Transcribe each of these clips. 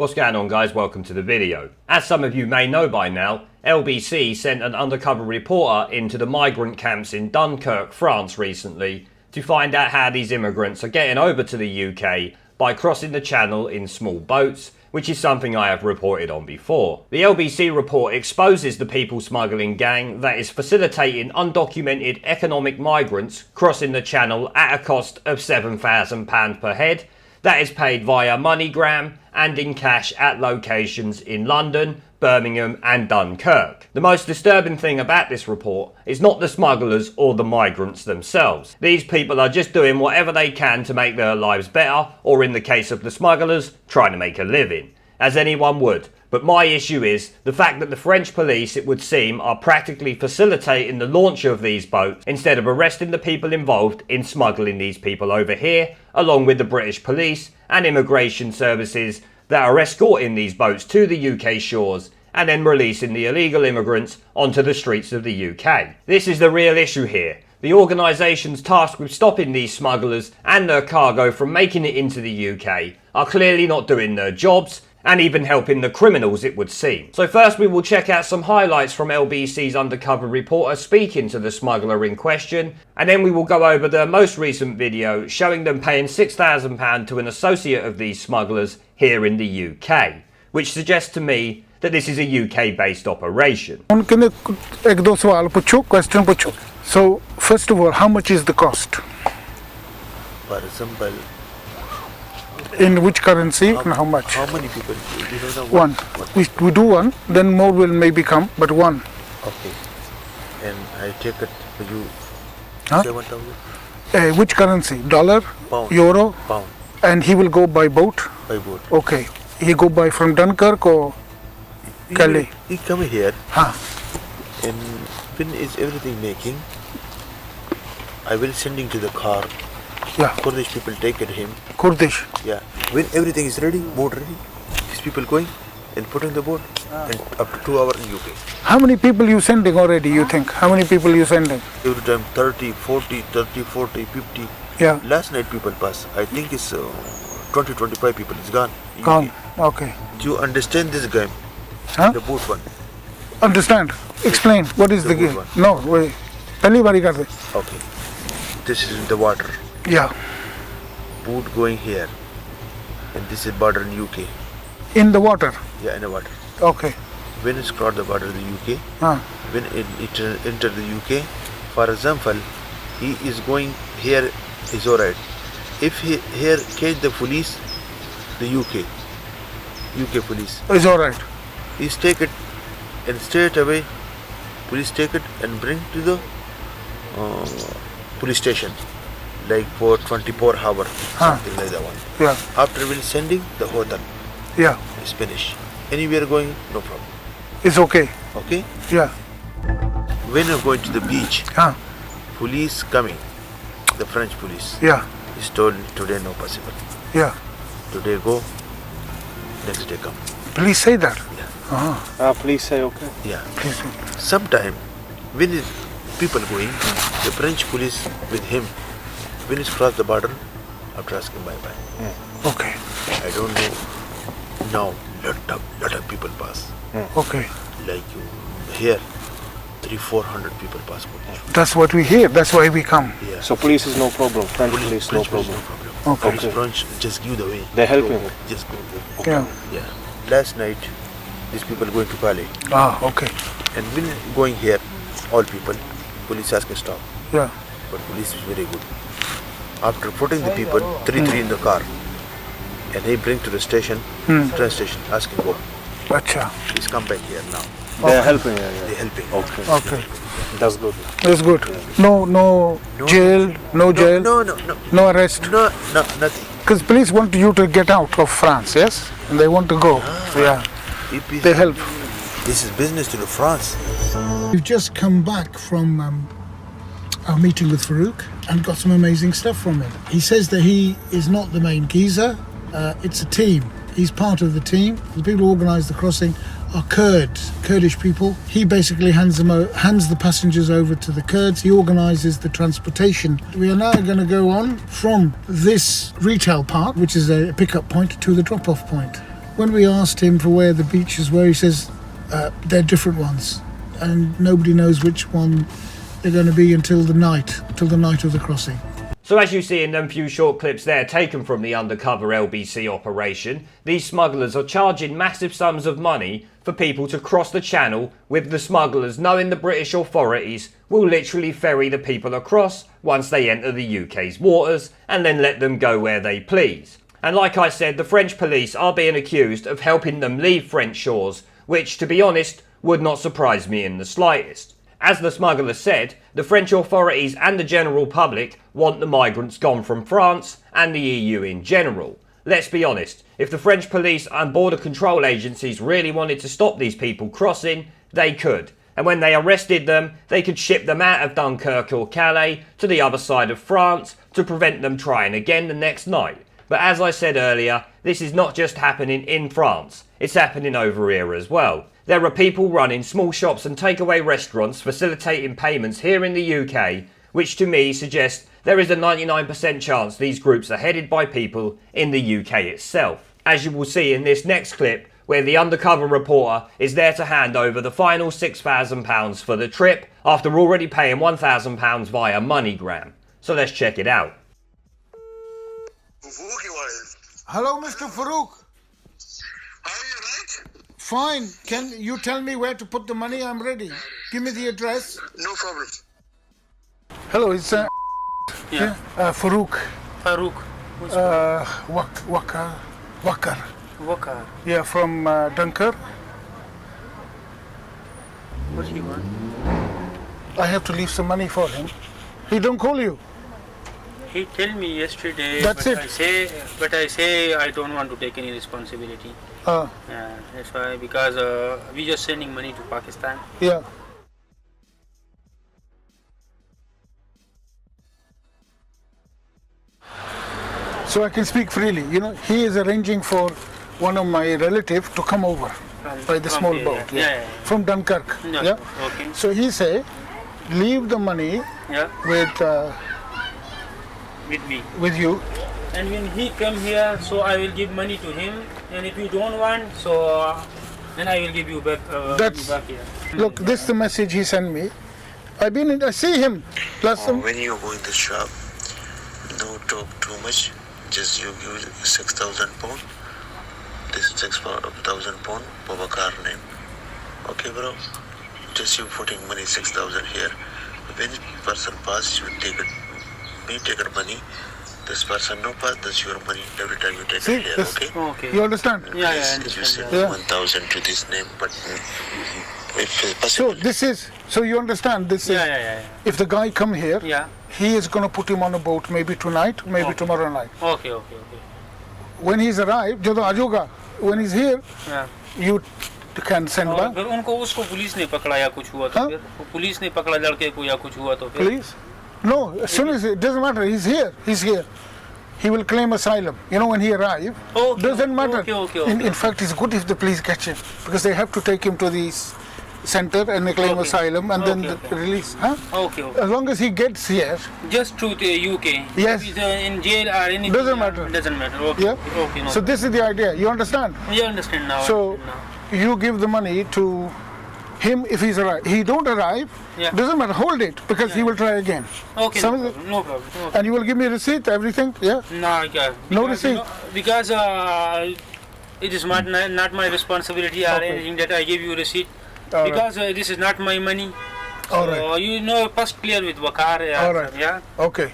What's going on, guys? Welcome to the video. As some of you may know by now, LBC sent an undercover reporter into the migrant camps in Dunkirk, France recently to find out how these immigrants are getting over to the UK by crossing the channel in small boats, which is something I have reported on before. The LBC report exposes the people smuggling gang that is facilitating undocumented economic migrants crossing the channel at a cost of £7,000 per head. That is paid via MoneyGram and in cash at locations in London, Birmingham and Dunkirk. The most disturbing thing about this report is not the smugglers or the migrants themselves. These people are just doing whatever they can to make their lives better, or in the case of the smugglers, trying to make a living, as anyone would. But my issue is the fact that the French police, it would seem, are practically facilitating the launch of these boats instead of arresting the people involved in smuggling these people over here, along with the British police and immigration services that are escorting these boats to the UK shores and then releasing the illegal immigrants onto the streets of the UK. This is the real issue here. The organisations tasked with stopping these smugglers and their cargo from making it into the UK are clearly not doing their jobs, and even helping the criminals, it would seem. So first we will check out some highlights from LBC's undercover reporter speaking to the smuggler in question, and then we will go over their most recent video showing them paying £6,000 to an associate of these smugglers here in the UK, which suggests to me that this is a UK-based operation. Question. So first of all, how much is the cost? For example, in which currency and how much? How many people? You don't know one. We do one, then more will maybe come, but one. Okay. And I take it for you. Huh? 7,000. Which currency? Dollar? Pound. Euro? Pound. And he will go by boat? By boat. Okay. He go by from Dunkirk or Calais? He come here. Huh. And when is everything making, I will sending to the car. Yeah. Kurdish people take it him. Kurdish? Yeah. When everything is ready, boat ready, these people going and putting the boat and up to 2 hours in UK. How many people you sending already, you think? How many people you sending? Every time 30, 40, 50. Yeah. Last night people pass. I think it's 20, 25 people. It's gone. Gone. Okay. Do you understand this game? Huh? The boat one. Understand. Explain. What is the game? One. No, wait. Pehli bari kar de. Okay. This is in the water. Yeah. Boat going here. And this is border in UK. In the water? Yeah, in the water. Okay. When it's crossed the border in the UK, when it enter the UK, for example, he is going here is alright. If he here catch the police, the UK police. It's alright. He's take it and straight away, police take it and bring to the police station. Like for 24 hours, something like that one. Yeah. After we'll sending the hotel. Yeah. It's finished. Anywhere going, no problem. It's okay. Okay? Yeah. When you're going to the beach, police coming, the French police. Yeah. He's told today no possible. Yeah. Today go, next day come. Please say that. Yeah. Please say okay. Yeah. Please say. Sometime when is people going, the French police with him, when he's crossed the border, after asking bye-bye. Okay. I don't know. Now, lot of people pass. Okay. Like you, here, 300-400 people pass. That's what we hear. That's why we come. Yeah. So police is no problem. French police no problem. Okay. French just give the way. They're helping. Just go. Yeah. Yeah. Last night, these people going to Calais. Okay. And when going here, all people, police ask to stop. Yeah. But police is very good. After putting the people, three in the car, and they bring to the station, train station, asking go. Acha. Please come back here now. They're helping. They're helping. Okay. That's good. That's good. No jail, no jail. No arrest. No, nothing. Because police want you to get out of France, yes? And they want to go. Yeah. They help. This is business to the France. We've just come back from our meeting with Farouk and got some amazing stuff from him. He says that he is not the main geezer. It's a team. He's part of the team. The people who organise the crossing are Kurdish people. He basically hands the passengers over to the Kurds. He organises the transportation. We are now going to go on from this retail park, which is a pickup point, to the drop-off point. when we asked him for where the beaches were, he says they're different ones, and nobody knows which one they're going to be until the night of the crossing. So as you see in them few short clips there taken from the undercover LBC operation, these smugglers are charging massive sums of money for people to cross the channel, with the smugglers knowing the British authorities will literally ferry the people across once they enter the UK's waters and then let them go where they please. And like I said, the French police are being accused of helping them leave French shores, which, to be honest, would not surprise me in the slightest. As the smugglers said, the French authorities and the general public want the migrants gone from France and the EU in general. Let's be honest, if the French police and border control agencies really wanted to stop these people crossing, they could. And when they arrested them, they could ship them out of Dunkirk or Calais to the other side of France to prevent them trying again the next night. But as I said earlier, this is not just happening in France, it's happening over here as well. There are people running small shops and takeaway restaurants facilitating payments here in the UK, which to me suggests there is a 99% chance these groups are headed by people in the UK itself. As you will see in this next clip, where the undercover reporter is there to hand over the final £6,000 for the trip after already paying £1,000 via MoneyGram. So let's check it out. Hello, Mr. Farouk. How are you, right? Fine. Can you tell me where to put the money? I'm ready. Give me the address. No problem. Hello, it's Farouk. Farouk. Wakar. Yeah, from Dunkirk. What do you want? I have to leave some money for him. He don't call you. He told me yesterday. That's but it. I say I don't want to take any responsibility. Yeah, that's why, because we just sending money to Pakistan. Yeah. So I can speak freely. You know, he is arranging for one of my relatives to come over by the small here, boat. yeah. From Dunkirk. No, Yeah. okay. So he say, leave the money With me. with you. And when he come here, so I will give money to him. And if you don't want, so then I will give you back. Back here. Look, this is the message he sent me. I see him. Plus When you go in the shop, don't talk too much. Just you give £6,000. This £6,000 for car name. Okay, bro? Just you putting money 6,000 here. When person pass, you take it. Me take your money. This person no pass, that's your money. Every time you take it here, okay? Okay. You understand? Yeah, I You understand. send Yeah. 1,000 to this name, but if So possible, this is, so you understand this is, Yeah. if the guy come here, Yeah. he is going to put him on a boat maybe tonight, maybe Okay. tomorrow night. Okay. When he's arrived, when he's here, Yeah. you can send और back. फिर उनको उसको police ने पकड़ा या कुछ हुआ तो हाँ? फिर पुलिस ने पकड़ा लड़के को या कुछ हुआ तो फिर Please? No, as soon as it doesn't matter, he's here. He will claim asylum. You know, when he arrives, Okay, doesn't matter. okay. In fact, it's good if the police catch him, because they have to take him to the center and they claim Okay. asylum and then Okay. the release. Huh? Okay. As long as he gets here, Just to the UK. Yes. If he's in jail or anything. Doesn't matter. Doesn't matter. Okay. yeah. Okay. No. So this is the idea. You understand? You understand now. So you give the money to him if he's arrived. He don't arrive, Yeah. doesn't matter. Hold it, because he will try again. Okay. Some No of the- problem. No problem. Okay. And you will give me receipt, everything. Yeah. No, yeah. No Because, receipt? Because it is not my responsibility or Okay. anything that I give you receipt. All right. Because this is not my money. All So right. you know, first clear with Wakar. All right. Yeah. Okay.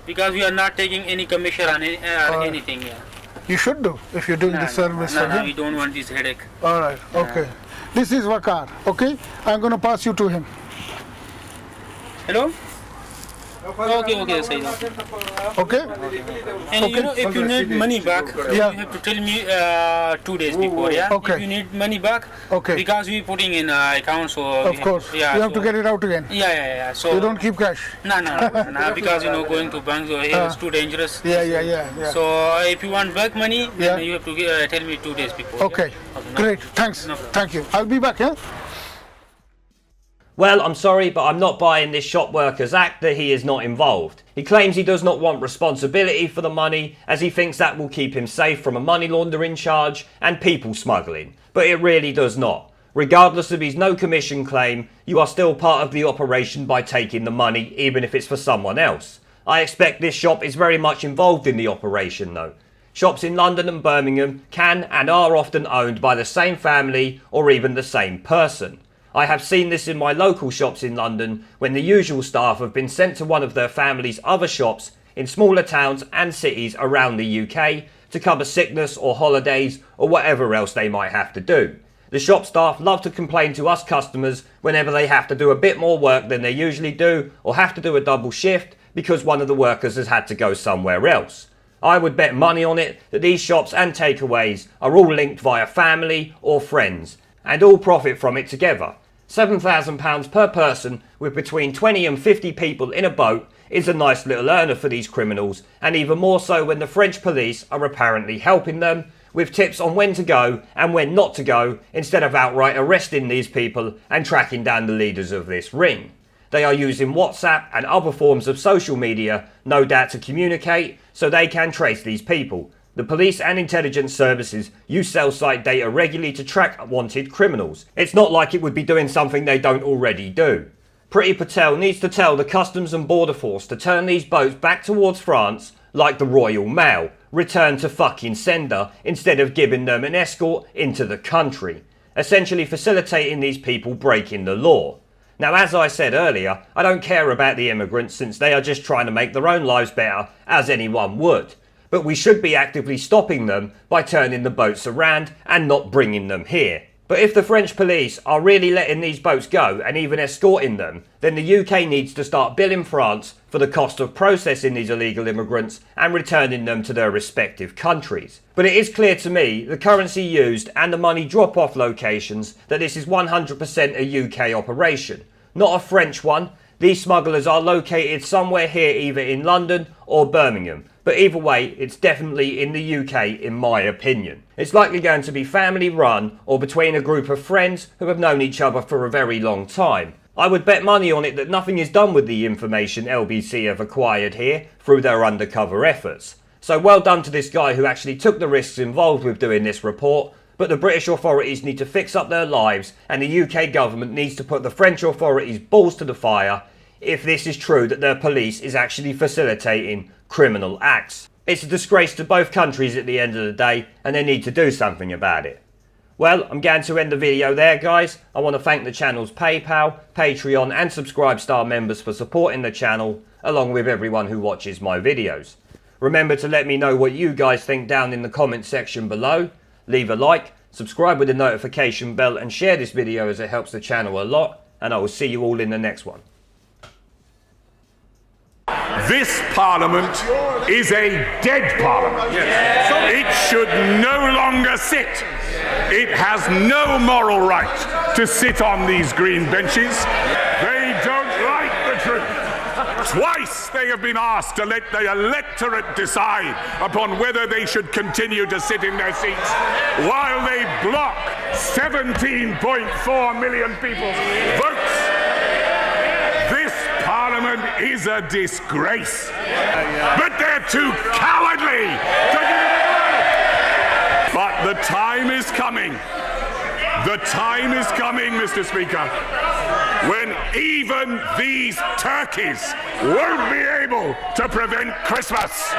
Because we are not taking any commission on right. anything. Yeah. You should do if you're doing the service for No, him. we don't want this headache. All right. Okay. This is Wakar. Okay. I'm going to pass you to him. Hello? Okay, say that. Okay. And you Okay. know, if you need money back, Yeah. you have to tell me 2 days before, yeah? Okay. If you need money back, Okay. because we putting in account, so... Of course. Yeah, You have to so- get it out again. Yeah. So... You don't keep cash. No, because, going to banks here is too dangerous. Yeah. So, if you want back money, Yeah. then you have to tell me 2 days before. Okay. Yeah? Great. Thanks. No problem. Thank you. I'll be back, yeah? Well, I'm sorry, but I'm not buying this shop workers act that he is not involved. He claims he does not want responsibility for the money as he thinks that will keep him safe from a money laundering charge and people smuggling, but it really does not. Regardless of his no commission claim, you are still part of the operation by taking the money, even if it's for someone else. I expect this shop is very much involved in the operation though. Shops in London and Birmingham can and are often owned by the same family or even the same person. I have seen this in my local shops in London when the usual staff have been sent to one of their family's other shops in smaller towns and cities around the UK to cover sickness or holidays or whatever else they might have to do. The shop staff love to complain to us customers whenever they have to do a bit more work than they usually do or have to do a double shift because one of the workers has had to go somewhere else. I would bet money on it that these shops and takeaways are all linked via family or friends and all profit from it together. £7,000 per person with between 20 and 50 people in a boat is a nice little earner for these criminals, and even more so when the French police are apparently helping them with tips on when to go and when not to go instead of outright arresting these people and tracking down the leaders of this ring. They are using WhatsApp and other forms of social media, no doubt to communicate so they can trace these people. The police and intelligence services use cell site data regularly to track wanted criminals. It's not like it would be doing something they don't already do. Priti Patel needs to tell the Customs and Border Force to turn these boats back towards France like the Royal Mail. Return to fucking sender instead of giving them an escort into the country. Essentially facilitating these people breaking the law. Now, as I said earlier, I don't care about the immigrants since they are just trying to make their own lives better, as anyone would. But we should be actively stopping them by turning the boats around and not bringing them here. But if the French police are really letting these boats go and even escorting them, then the UK needs to start billing France for the cost of processing these illegal immigrants and returning them to their respective countries. But it is clear to me, the currency used and the money drop-off locations, that this is 100% a UK operation, not a French one. These smugglers are located somewhere here, either in London or Birmingham. But either way, it's definitely in the UK in my opinion. It's likely going to be family run or between a group of friends who have known each other for a very long time. I would bet money on it that nothing is done with the information LBC have acquired here through their undercover efforts. So well done to this guy who actually took the risks involved with doing this report, but the British authorities need to fix up their lives and the UK government needs to put the French authorities' balls to the fire if this is true that their police is actually facilitating criminal acts. It's a disgrace to both countries at the end of the day, and they need to do something about it. Well, I'm going to end the video there, guys. I want to thank the channel's PayPal, Patreon and Subscribe Star members for supporting the channel, along with everyone who watches my videos. Remember to let me know what you guys think down in the comment section below. Leave a like, subscribe with the notification bell and share this video as it helps the channel a lot, and I will see you all in the next one. This Parliament is a dead Parliament. It should no longer sit. It has no moral right to sit on these green benches. They don't like the truth. Twice they have been asked to let the electorate decide upon whether they should continue to sit in their seats, while they block 17.4 million people's votes. This Parliament is a disgrace, but they're too cowardly to give it a go. But the time is coming. The time is coming, Mr. Speaker, when even these turkeys won't be able to prevent Christmas.